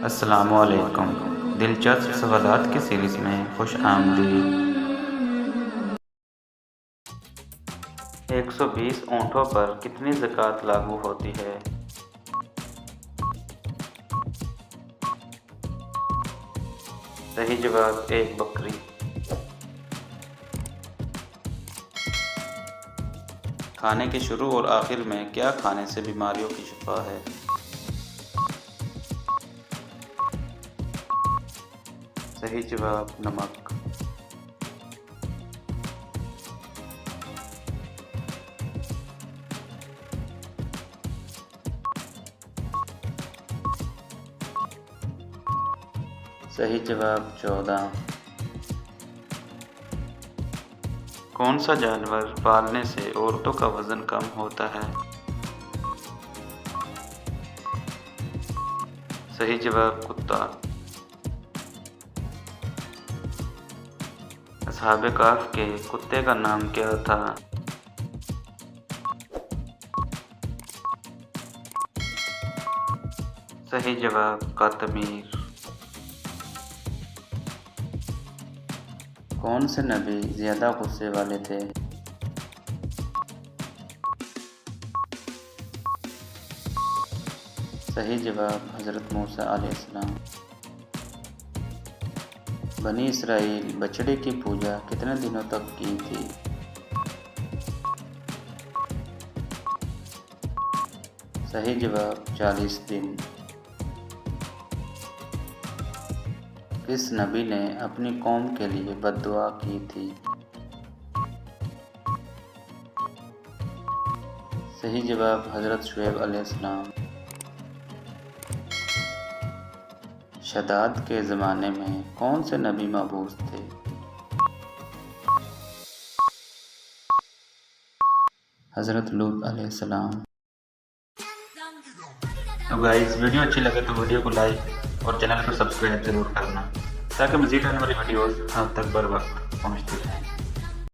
السلام علیکم، دلچسپ سوالات کی سیریز میں خوش آمدید۔ 120 اونٹوں پر کتنی زکوٰۃ لاگو ہوتی ہے؟ صحیح جواب 1 بکری۔ کھانے کے شروع اور آخر میں کیا کھانے سے بیماریوں کی شفا ہے؟ صحیح جواب نمک۔ صحیح جواب 14۔ کون سا جانور پالنے سے عورتوں کا وزن کم ہوتا ہے؟ صحیح جواب کتا۔ اصحاب کہف کے کتے کا نام کیا تھا؟ صحیح جواب قطمیر۔ کون سے نبی زیادہ غصے والے تھے؟ صحیح جواب حضرت موسیٰ علیہ السلام۔ بنی اسرائیل بچڑے کی پوجا کتنے دنوں تک کی تھی؟ صحیح جواب 40 دن۔ کس نبی نے اپنی قوم کے لیے بد دعا کی تھی؟ صحیح جواب حضرت شعیب علیہ السلام۔ شداد کے زمانے میں کون سے نبی مبعوث تھے؟ حضرت لوط علیہ السلام۔ تو گائز ویڈیو اچھی لگے تو ویڈیو کو لائک اور چینل کو سبسکرائب ضرور کرنا تاکہ مزید آنے والی ویڈیوز آپ تک بر وقت پہنچتی رہیں۔